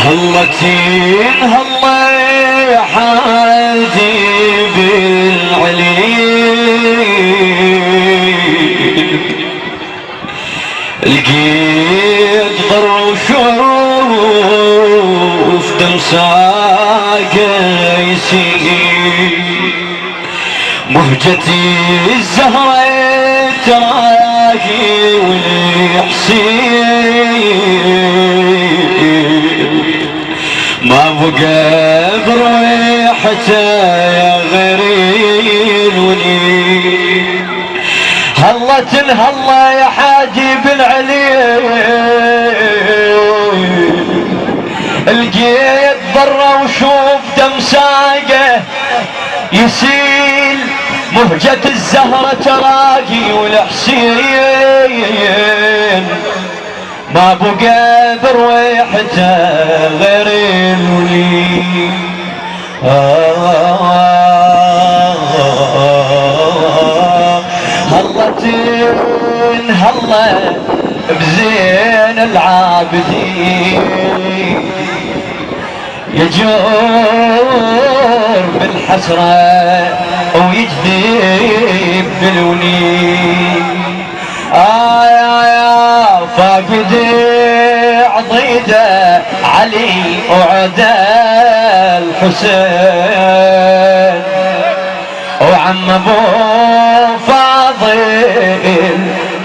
هلتين هلا يا حاجب العليل، لقيت ضر وشوف دمساقه يسيل، مهجتي الزهرة تراكي والحسين، ما بقى برويحته يا غريب ونيل. هلا تنهلا يا حاجب العليل، لقيت ضره وشوف دمساقه يسيل، مهجة الزهرة تراقي والحسين، ما بقى برويحته غير الولي. هلتين هلا بزين العابدين، يجور بالحسرة ويجذب بالولي. يا فاقدي عضيده علي وعدا الحسين، وعم ابو فاضل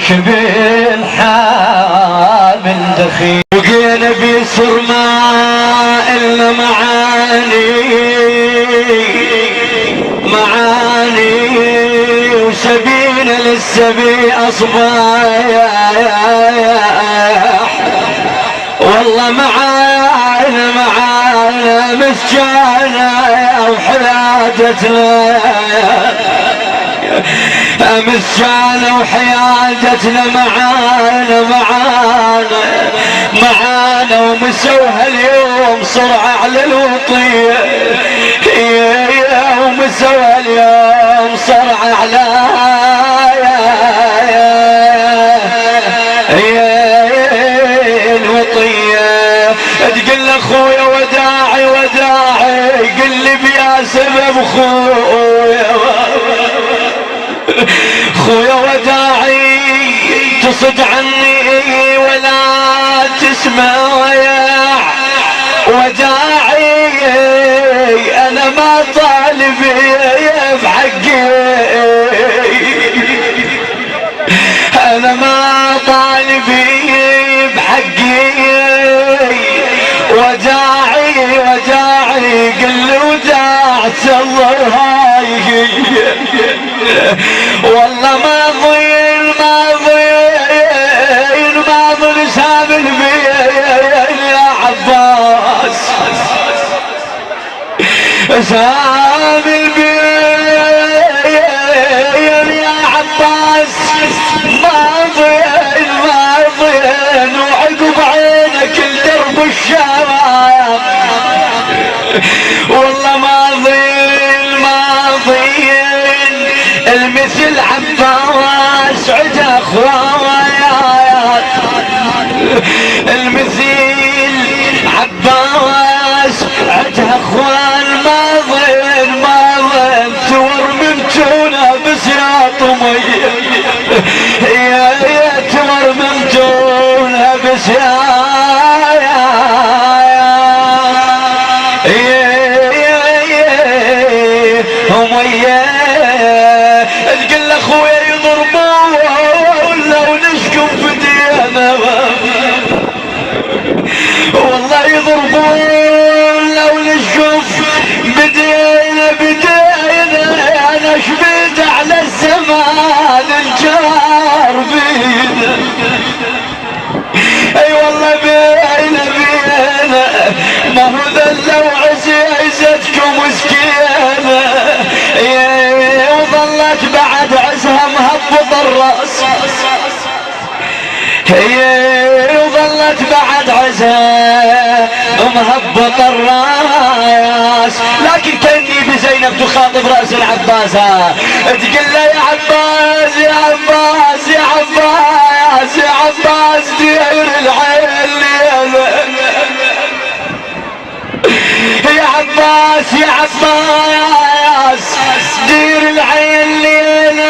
شبل حامل دخيل، وقينا بيصر ما إلنا معاني وسبينا للسبي أصباح، والله معانا مسجانا وحيادتنا، مسجانا وحيادتنا معانا ومسوها اليوم صرعة على الوطية، ومسوها اليوم صرعة على الوطية. تقول اخويا وداعي قل لي بيا سبب خويا وداعي، تصد عني ولا تسمع وداعي، انا ما طالب بحقي، انا ما طالب بحقي، وداعي قل وداعت الله هاي، والله ما ضل سامل بين يا عباس، سامل بين يا عباس، ما ضين وعقب عينك الدرب الشام، والله ما ضين المثل عباس عد اخوات، المثيل عباس عد اخوان، ما ضين تور من تونا بس يا طمي، يا تور من تونا بس يا تقول اخويا يضربون لو نشكم في دينا، والله يضربون لو نشكم بدينا انا شبيت على الزمان انجار بينا، اي والله بينا ما هو ذا وعزيزتكم مسكينه، وظلت بعد عزها مهبط الراس، وظلت بعد عزها مهبط الراس، لكن كاني بزينب تخاطب راس العباس، تقول له يا عباس يا عباس يا عباس يا عباس دير العين عباس يا عباس دير العين لينا